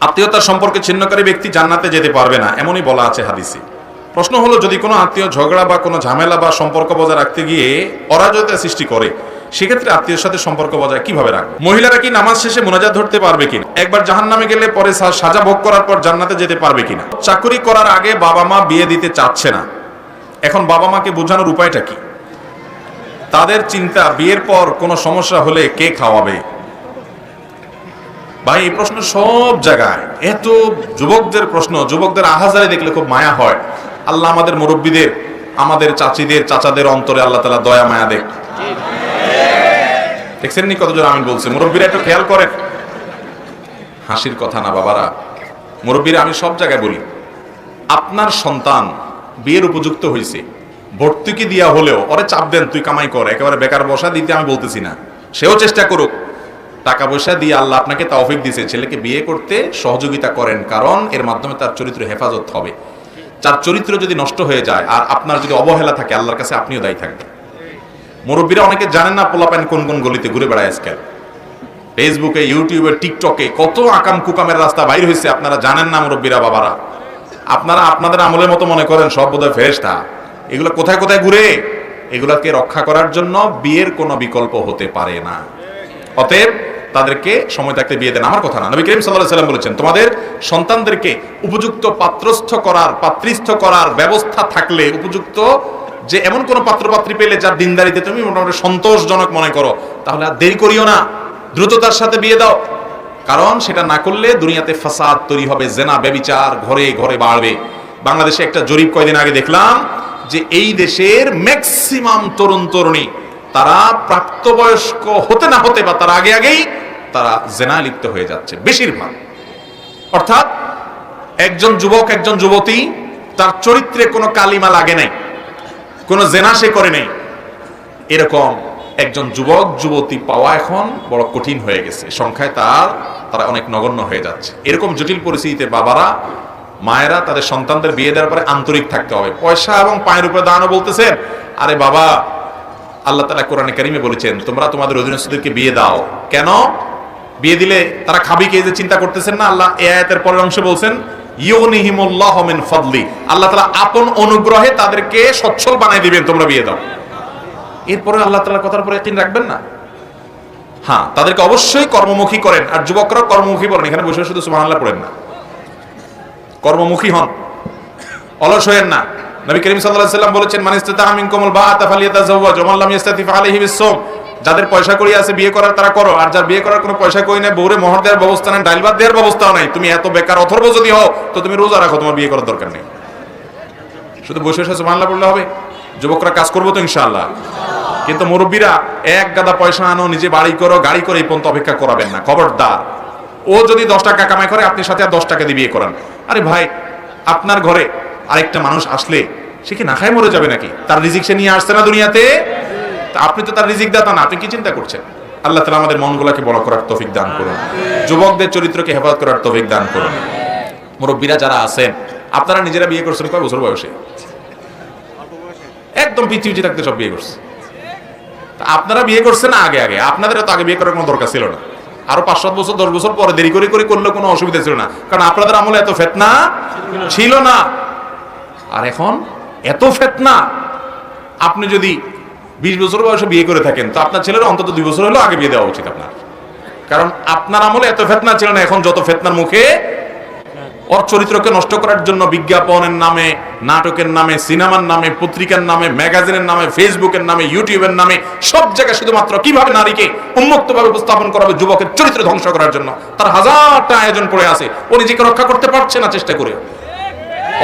আত্মীয়তার সম্পর্কে ছিন্নকারী ব্যক্তি জান্নাতে যেতে পারবে না, এমনই বলা আছে হাদিসে। প্রশ্ন হলো, যদি কোনো আত্মীয় ঝগড়া বা কোনো ঝামেলা বা সম্পর্ক বজায় রাখতে গিয়ে অরাজকতা সৃষ্টি করে, সেক্ষেত্রে আত্মীয়ের সাথে সম্পর্ক বজায় কিভাবে রাখবে? মহিলারা কি নামাজ শেষে মোনাজাত ধরতে পারবে কিনা? একবার জাহান্নামে গেলে পরে সাজা ভোগ করার পর জান্নাতে যেতে পারবে কিনা? চাকরি করার আগে বাবা মা বিয়ে দিতে চাচ্ছে না, এখন বাবা মাকে বোঝানোর উপায়টা কি? তাদের চিন্তা বিয়ের পর কোনো সমস্যা হলে কে খাওয়াবে? ভাই, এই প্রশ্ন সব জায়গায়, এত যুবকদের প্রশ্ন, যুবকদের আহাজারি দেখলে খুব মায়া হয়। আল্লাহ আমাদের মুরব্বীদের, আমাদের চাচিদের, চাচাদের অন্তরে আল্লাহ তাআলা দয়া মায়া দেখ। দেখছেন নি কতজন আমিন বলছে? মুরব্বীরা একটু খেয়াল করেন। হাসির কথা না বাবারা, মুরব্বীরা আমি সব জায়গায় বলি, আপনার সন্তান বিয়ের উপযুক্ত হয়েছে, ভর্তুকি দিয়া হলেও ওরে চাপ দেন, তুই কামাই কর, একেবারে বেকার বসা দিতে আমি বলতেছি না, সেও চেষ্টা করুক, টাকা পয়সা দিয়ে আল্লাহ আপনাকে তৌফিক দিয়েছে, ছেলেকে বিয়ে করতে সহযোগিতা করেন, কারণ এর মাধ্যমে তার চরিত্র হেফাজত হবে। তার চরিত্র যদি নষ্ট হয়ে যায় আর আপনার যদি অবহেলা থাকে, আল্লাহর কাছে আপনিও দায়ী থাকবেন। মুরব্বীরা অনেকে জানেন না পোলাপান কোন কোন গলিতে ঘুরে বেড়ায় আজকাল। ফেসবুকে, ইউটিউবে, টিকটকে কত আকাম কুকামের রাস্তা বাইর হয়েছে, আপনারা জানেন না মুরব্বীরা বাবারা। আপনারা আপনাদের আমলের মতো মনে করেন সব বোধহয় ফেরেশতা। এগুলো কোথায় কোথায় ঘুরে, এগুলাকে রক্ষা করার জন্য বিয়ের কোনো বিকল্প হতে পারে না। অতএব তাদেরকে সময় থাকতে বিয়ে দেন, আমার কথা না। নবী করিম সাল্লাল্লাহু আলাইহি ওয়াসাল্লাম বলেছেন, তোমাদের সন্তানদেরকে উপযুক্ত পাত্রস্থ করার ব্যবস্থা থাকলে, উপযুক্ত যে এমন কোন পাত্রপাত্রী পেলে যার দিনদারিতে তুমি মোটামুটি সন্তোষজনক মনে করো, তাহলে আর দেরি করিও না, দ্রুততার সাথে বিয়ে দাও। কারণ সেটা না করলে দুনিয়াতে ফাসাদ তৈরি হবে, জেনা ব্যভিচার ঘরে ঘরে বাড়বে। বাংলাদেশে একটা জরিপ কয়েকদিন আগে দেখলাম যে এই দেশের ম্যাক্সিমাম তরুণ তরুণী তারা প্রাপ্তবয়স্ক হতে না হতে বা তার আগেই তারা জেনায় লিপ্ত হয়ে যাচ্ছে বেশিরভাগ। অর্থাৎ একজন যুবক, একজন যুবতী, তার চরিত্রে কোনো কালিমা লাগে নাই, কোনো জেনা সে করে নেই, এরকম একজন যুবক যুবতী পাওয়া এখন বড় কঠিন হয়ে গেছে। সংখ্যায় তারা অনেক নগণ্য হয়ে যাচ্ছে। এরকম জটিল পরিস্থিতিতে বাবারা, মায়েরা তাদের সন্তানদের বিয়ে দেওয়ার পরে আন্তরিক থাকতে হবে। পয়সা এবং পায়ের উপরে দাঁড়ানো বলতেছেন, আরে বাবা, আল্লাহ তাআলা কোরআনে কারিমে বলেছেন তোমরা তোমাদের অধীনস্থদেরকে বিয়ে দাও। কেন? বিয়ে দিলে তারা খাবি কে, যে চিন্তা করতেছেন না? আল্লাহ এই আয়াতের পরের অংশে বলছেন, ইউনিহিমুল্লাহু মিন ফাদলি, আল্লাহ তাআলা আপন অনুগ্রহে তাদেরকে সচ্ছল বানাই দিবেন, তোমরা বিয়ে দাও। এরপরে আল্লাহ তাআলার কথার উপরে ইয়াকিন রাখবেন না? হ্যাঁ, তাদেরকে অবশ্যই কর্মমুখী করেন। আর যুবকরা কর্মমুখী বলেন, এখানে বসে শুধু সুবহানাল্লাহ পড়েন না, কর্মমুখী হন, অলস হয়েন না। নবী করিম সাল্লাল্লাহু আলাইহি ওয়াসাল্লাম বলেছেন, মান ইসতাতা মিনকুমুল বাআতা ফালিয়াতাযাওয়াজ ওয়া মান লাম ইসতাতি ফাআলাইহি বিস-সাওম। যাদের পয়সা কড়ি আছে বিয়ে করার তারা করো, আর যার বিয়ে করার কোনো পয়সা কই নাই, বউরে মোহর দেওয়ার ব্যবস্থা নাই, ডাইল ভাত দেওয়ার ব্যবস্থাও নাই, তুমি এত বেকার অথর্ব যদি হও তো তুমি রোজা রাখো, তোমার বিয়ে করার দরকার নেই। শুধু বসে বসে সুবহানাল্লাহ পড়লে হবে? যুবকরা কাজ করবো তো ইনশাআল্লাহ। কিন্তু মুরব্বীরা এক গাদা পয়সা আনো, নিজে বাড়ি করো, গাড়ি করে এই পর্যন্ত অপেক্ষা করাবেন না, খবরদার। ও যদি 10 টাকা কামাই করে, আপনি সাথে আর 10 টাকা দিয়ে বিয়ে করান। আরে ভাই, আপনার ঘরে আরেকটা মানুষ আসলে সে কি না খায় মরে যাবে নাকি? তার রিজিক সে নিয়ে আসছে না দুনিয়াতে, আপনি তো তার রিজিক দাতা না, আপনি কি চিন্তা করছেন? আল্লাহ তাআলা আমাদের মনগুলোকে বড় করার তৌফিক দান করুন, যুবকদের চরিত্রকে হেফাজত করার তৌফিক দান করুন। মুরব্বীরা যারা আছেন, আপনারা নিজেরা বিয়ে করছেন কয় বছর বয়সে? একদম পিছিয়ে থাকতে সব বিয়ে করছে। আপনারা বিয়ে করছেন না আগে? আপনাদের তো আগে বিয়ে করার কোনো দরকার ছিল না। আরো 5-7 বছর 10 বছর পরে দেরি করে করলে কোনো অসুবিধা ছিল না, কারণ আপনাদের আমলে এত ফিতনা ছিল না। আর এখন এত ফিতনা। আপনি যদি 20 বছর বয়সে বিয়ে করে থাকেন, তো আপনার ছেলের অন্তত 2 বছর হলেও আগে বিয়ে দেওয়া উচিত আপনার, কারণ আপনার আমলে এত ফিতনা ছিল না। এখন যত ফিতনার মুখে, ওর চরিত্রকে নষ্ট করার জন্য বিজ্ঞাপনের নামে, নাটকের নামে, সিনেমার নামে, পত্রিকার নামে, ম্যাগাজিনের নামে, ফেসবুকের নামে, ইউটিউবের নামে, সব জায়গায় শুধুমাত্র কিভাবে নারীকে উন্মুক্তভাবে উপস্থাপন করা হবে, যুবকের চরিত্র ধ্বংস করার জন্য তার হাজারটা আয়োজন পড়ে আছে, ও নিজেকে রক্ষা করতে পারছে না চেষ্টা করে।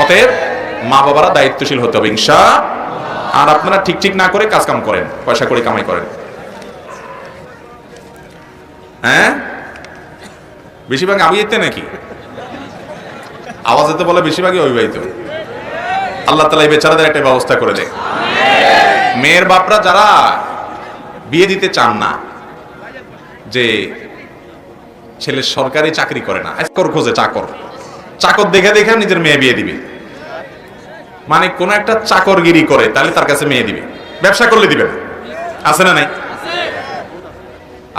অতএব মা বাবারা দায়িত্বশীল হতে হবে ইনশাআল্লাহ। আর আপনারা ঠিক না করে কাজ কাম করেন, পয়সা করে কামাই করেন। হ্যাঁ, বেশিরভাগ আবিয়েতে নাকি আওয়াজে তো বলে বেশিরভাগই অবিবাহিত। আল্লাহ তাআলা এই বেচারাদের একটা ব্যবস্থা করে দেয়। মেয়ের বাপরা যারা বিয়ে দিতে চান না, যে ছেলে সরকারি চাকরি করে না, চাকর খোঁজে, চাকর দেখে নিজের মেয়ে বিয়ে দিবে, মানে কোন একটা চাকরগিরি করে তাহলে তার কাছে মেয়ে দিবে, ব্যবসা করলে দিবে না। আছে না নাই?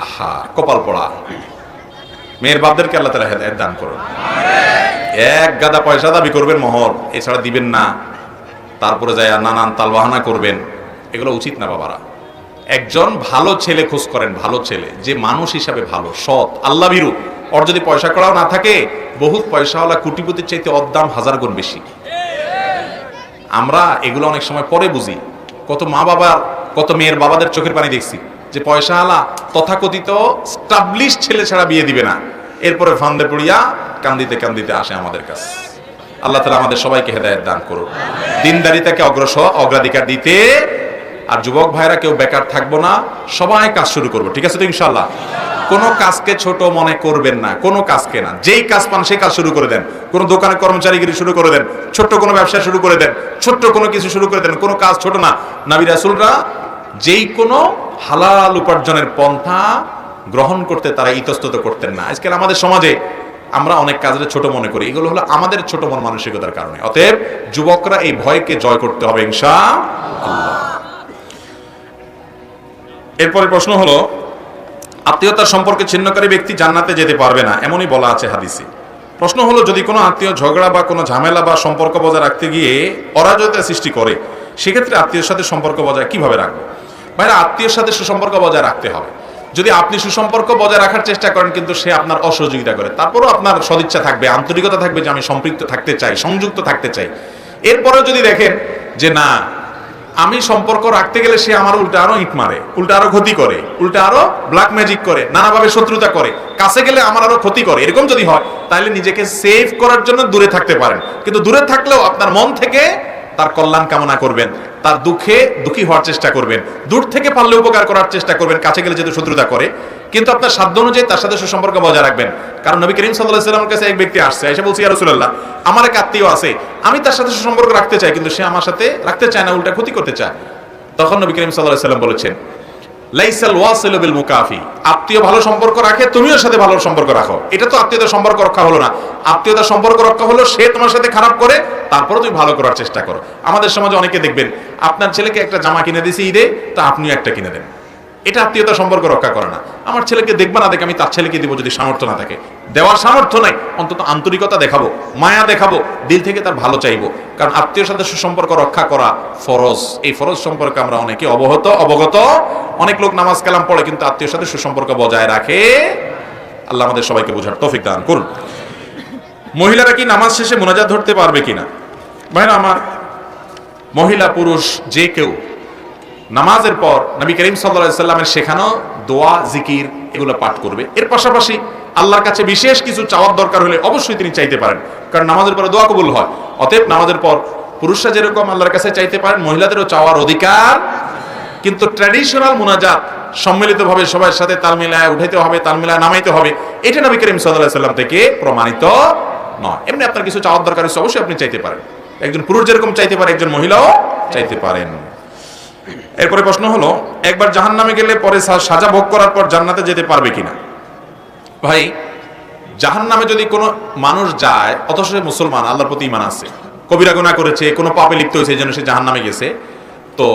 আহা, কপাল পড়া। মেয়ের বাপদেরকে আল্লাহ তাআলা হেদায়েত দান করুন। এক গাদা পয়সা দাবি করবেন মোহর, এছাড়া দিবেন না, তারপরে যায় নানান তালবাহানা করবেন, এগুলো উচিত না বাবারা। একজন ভালো ছেলে খোঁজ করেন, ভালো ছেলে যে মানুষ হিসাবে ভালো, সৎ, আল্লাহ ভীরু। ওর যদি পয়সা কড়াও না থাকে, বহুত পয়সাওয়ালা কোটিপতির চাইতে ওর দাম 1000 গুণ বেশি। আমরা এগুলো অনেক সময় পরে বুঝি। কত মা বাবার, কত মেয়ের বাবাদের চোখের পানি দেখছি যে পয়সাওয়ালা তথাকথিত স্টাবলিশ ছেলে ছাড়া বিয়ে দিবে না, এরপরে ফান্দে পড়িয়া কান্দিতে কান্দিতে আসে আমাদের কাছে। আল্লাহ তাআলা আমাদের সবাইকে হেদায়েত দান করুন, দিনদারিতাকে অগ্রাধিকার দিতে। আর যুবক ভাইরা কেউ বেকার থাকবো না, সবাই কাজ শুরু করবো, ঠিক আছে তো ইনশাআল্লাহ? কোনো কাজকে ছোট মনে করবেন না, কোনো কাজকে না, যেই কাজ পান সেই কাজ শুরু করে দেন। কোনো দোকানে কর্মচারীগিরি শুরু করে দেন, ছোট্ট কোনো ব্যবসা শুরু করে দেন, ছোট্ট কোনো কিছু শুরু করে দেন, কোনো কাজ ছোট না। নবী রাসূলরা যেই কোনো হালাল উপার্জনের পন্থা গ্রহণ করতে তারা ইতস্তত করতেন না। আজকাল আমাদের সমাজে আমরা অনেক কাজে ছোট মনে করি, এগুলো হলো আমাদের ছোট মন মানসিকতার কারণে। অতএব যুবকরা এই ভয়কে জয় করতে হবে ইনশাআল্লাহ। এরপরে প্রশ্ন হলো, আত্মীয়তার সম্পর্কে ছিন্নকারী ব্যক্তি জান্নাতে যেতে পারবে না, এমনই বলা আছে হাদিসে। প্রশ্ন হলো, যদি কোনো আত্মীয় ঝগড়া বা কোনো ঝামেলা বা সম্পর্ক বজায় রাখতে গিয়ে অরাজকতা সৃষ্টি করে, সেক্ষেত্রে আত্মীয়ের সাথে সম্পর্ক বজায় কিভাবে রাখবো? ভাইরা, আত্মীয়ের সাথে সুসম্পর্ক বজায় রাখতে হবে। যদি আপনি সুসম্পর্ক বজায় রাখার চেষ্টা করেন কিন্তু সে আপনার অসহযোগিতা করে, তারপরও আপনার সদিচ্ছা থাকবে, আন্তরিকতা থাকবে যে আমি সম্পৃক্ত থাকতে চাই, সংযুক্ত থাকতে চাই। এরপরেও যদি দেখেন যে না, আমি সম্পর্ক রাখতে গেলে সে আমার উল্টা আরো ইট মারে, উল্টা আরো ক্ষতি করে, উল্টা আরো ব্ল্যাক ম্যাজিক করে, নানাভাবে শত্রুতা করে, কাছে গেলে আমার আরো ক্ষতি করে, এরকম যদি হয়, তাহলে নিজেকে সেভ করার জন্য দূরে থাকতে পারেন। কিন্তু দূরে থাকলেও আপনার মন থেকে তার কল্যাণ কামনা করবেন, তার দুঃখে দুঃখী হওয়ার চেষ্টা করবেন, দূর থেকে পারলে উপকার করার চেষ্টা করবেন, কাছে গেলে যেহেতু শত্রুতা করে। কিন্তু আপনার সাধ্য অনুযায়ী তার সাথে সুসম্পর্ক বজায় রাখবেন। কারণ নবী করিম সাল্লাল্লাহু আলাইহি ওয়াসাল্লামের কাছে এক ব্যক্তি আসছে, এসে বলছে, ইয়া রাসূলুল্লাহ, আমার এক আত্মীয় আছে, আমি তার সাথে সুসম্পর্ক রাখতে চাই, কিন্তু সে আমার সাথে রাখতে চায় না, উল্টা ক্ষতি করতে চায়। তখন নবী করিম সাল্লাল্লাহু আলাইহি ওয়াসাল্লাম বলেছেন, লাইসাল ওয়াসিলু বিল মুকাফি, আত্মীয় ভালো সম্পর্ক রাখে, তুমিও সাথে ভালো সম্পর্ক রাখো। এটা তো আত্মীয়তার সম্পর্ক রক্ষা হলো না। আত্মীয়তার সম্পর্ক রক্ষা হলো সে তোমার সাথে খারাপ করে, তারপরে তুমি ভালো করার চেষ্টা করো। আমাদের সমাজে অনেকে দেখবেন, আপনার ছেলেকে একটা জামা কিনে দিয়েছে ঈদে, তো আপনিও একটা কিনে দেন। এটা আত্মীয়তার সম্পর্ক রক্ষা করে না। আমার ছেলেকে দেখবা না, দেখে আমি তার ছেলেকে দিব, যদি সামর্থ্য না থাকে, দেওয়ার সামর্থ্য নাই, অন্তত আন্তরিকতা দেখাবো, মায়া দেখাবো, দিল থেকে তার ভালো চাইবো। কারণ আত্মীয়র সাথে সুসম্পর্ক রক্ষা করা ফরজ। এই ফরজ সম্পর্কে আমরা অনেকে অবগত। অনেক লোক নামাজ কালাম পড়ে কিন্তু আত্মীয়র সাথে সুসম্পর্ক বজায় রাখে। আল্লাহ আমাদের সবাইকে বোঝার তৌফিক দান করুন। মহিলারা কি নামাজ শেষে মোনাজাত ধরতে পারবে কিনা? ভাইরা আমার, মহিলা পুরুষ যে কেউ নামাজের পর নবী করিম সাল্লাল্লাহু আলাইহি সাল্লামের শেখানো দোয়া, জিকির এগুলো পাঠ করবে। এর পাশাপাশি আল্লাহর কাছে বিশেষ কিছু চাওয়ার দরকার হলে অবশ্যই তিনি চাইতে পারেন, কারণ নামাজের পরে দোয়া কবুল হয়। অতএব নামাজের পর পুরুষরা যেরকম আল্লাহর কাছে চাইতে পারেন, মহিলাদেরও চাওয়ার অধিকার। কিন্তু ট্র্যাডিশনাল মুনাজাত সম্মিলিতভাবে সবার সাথে তাল মিলায় উঠাইতে হবে, তাল মিলায় নামাইতে হবে, এটা নবী করিম সাল্লাল্লাহু আলাইহি সাল্লাম থেকে প্রমাণিত নয়। এমনি আপনার কিছু চাওয়ার দরকার হচ্ছে, অবশ্যই আপনি চাইতে পারেন। একজন পুরুষ যেরকম চাইতে পারে, একজন মহিলাও চাইতে পারেন। এরপরে প্রশ্ন হলো, একবার জাহান্নামে গেলে পরে সাজা ভোগ করার পর জান্নাতে যেতে পারবে কিনা? ভাই, জাহান্নামে যদি কোনো মানুষ যায়, অথচ সে মুসলমান, আল্লাহর প্রতি ঈমান আছে, কবিরা গুনাহ করেছে, কোনো পাপে লিপ্ত হয়েছে, এই জন্য সে জাহান্নামে গেছে, তো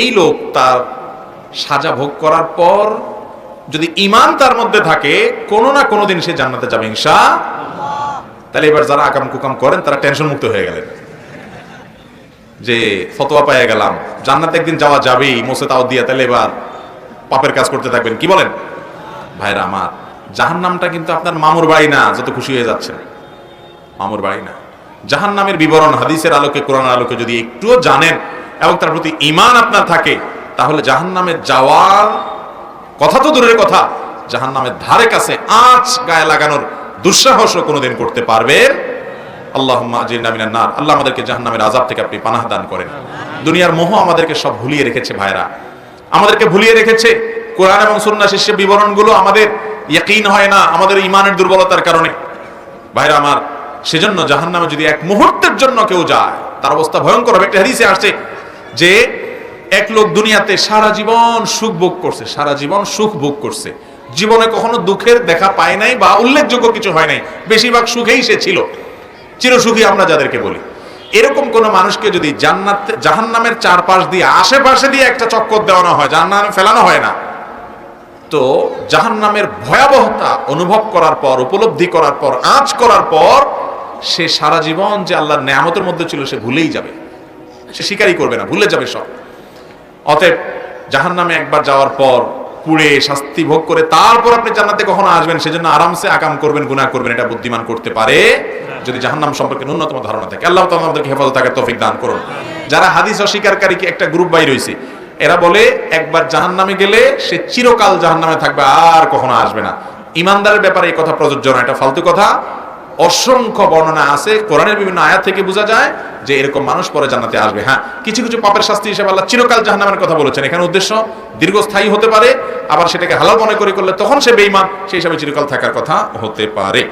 এই লোক তার সাজা ভোগ করার পর যদি ঈমান তার মধ্যে থাকে, কোনো না কোনো দিন সে জান্নাতে যাবে ইনশাআল্লাহ। তাহলে এবার যারা আকাম কুকাম করেন তারা টেনশন মুক্ত হয়ে গেলেন যে ফতোয়া পেয়ে গেলাম, জান্নাতে একদিন যাওয়া যাবেই, মোসে তাও দিয়া, তাহলে এবার পাপের কাজ করতে থাকবেন। কি বলেন ভাইরা আমার? জাহান্নামটা কিন্তু আপনার মামুর বাড়ি না, যত খুশি হয়ে যাচ্ছেন, মামুর বাড়ি না। জাহান্নামের বিবরণ হাদিসের আলোকে, কোরআনের আলোকে যদি একটুও জানেন এবং তার প্রতি ঈমান আপনার থাকে, তাহলে জাহান্নামে যাওয়ার কথা তো দূরের কথা, জাহান্নামের ধারে কাছে আঁচ গায়ে লাগানোর দুঃসাহসও কোনোদিন করতে পারবেন। আল্লাহুম্মা আজিরনা মিনান নার। আল্লাহ আমাদেরকে জাহান্নামের আযাব থেকে আপনি পানাহ দান করেন। দুনিয়ার মোহ আমাদেরকে সব ভুলিয়ে রেখেছে ভাইরা, আমাদেরকে ভুলিয়ে রেখেছে। কোরআন এবং সুন্নাহ শিষ্য বিবরণগুলো আমাদের ইয়াকিন হয় না, আমাদের ঈমানের দুর্বলতার কারণে। ভাইরা আমার, সেজন্য জাহান্নামে যদি এক মুহূর্তের জন্য কেউ যায়, তার অবস্থা ভয়ঙ্কর হবে। একটা হাদিসে আসছে যে এক লোক দুনিয়াতে সারা জীবন সুখ ভোগ করছে, সারা জীবন সুখ ভোগ করছে, জীবনে কখনো দুঃখের দেখা পায় নাই বা উল্লেখযোগ্য কিছু হয় নাই, বেশিরভাগ সুখেই সে ছিল, চিরসুখী আমরা যাদেরকে বলি। এরকম কোন মানুষকে যদি জাহান্নামের চারপাশ দিয়ে, আশেপাশে দিয়ে একটা চক্কর দেওয়ানো হয়, জাহান্নামে ফেলানো হয় না, তো জাহান্নামের ভয়াবহতা অনুভব করার পর, উপলব্ধি করার পর, আঁচ করার পর সে সারা জীবন যে আল্লাহর নেয়ামতের মধ্যে ছিল সে ভুলেই যাবে, সে স্বীকারই করবে না, ভুলে যাবে সব। অতএব জাহান্নামে একবার যাওয়ার পর পুড়ে শাস্তি ভোগ করে তারপর আপনি জান্নাতে কখনো আসবেন, সেজন্য আরামসে আকাম করবেন, গুনাহ করবেন, এটা বুদ্ধিমান করতে পারে যদি জাহান্নাম সম্পর্কে ন্যূনতম ধারণা থাকে। আল্লাহ তাআলা আমাদেরকে হেফাজত থাকার তৌফিক দান করুন। যারা হাদিস অস্বীকারী একটা গ্রুপ বাইর হইছে, এরা বলে একবার জাহান্নামে গেলে সে চিরকাল জাহান্নামে থাকবে, আর কখনো আসবে না। ইমানদারের ব্যাপারে এই কথা প্রযোজ্য না, এটা ফালতু কথা। অসংখ্য বর্ণনা আছে, কোরআনের বিভিন্ন আয়াত থেকে বোঝা যায় যে এরকম মানুষ পরে জান্নাতে আসবে। হ্যাঁ, কিছু কিছু পাপের শাস্তি হিসেবে আল্লাহ চিরকাল জাহান্নামের কথা বলেছেন। এখানে উদ্দেশ্য দীর্ঘস্থায়ী হতে পারে, আবার সেটাকে হালাল মনে করে করলে তখন সে বেঈমান, সেই হিসাবে চিরকাল থাকার কথা হতে পারে।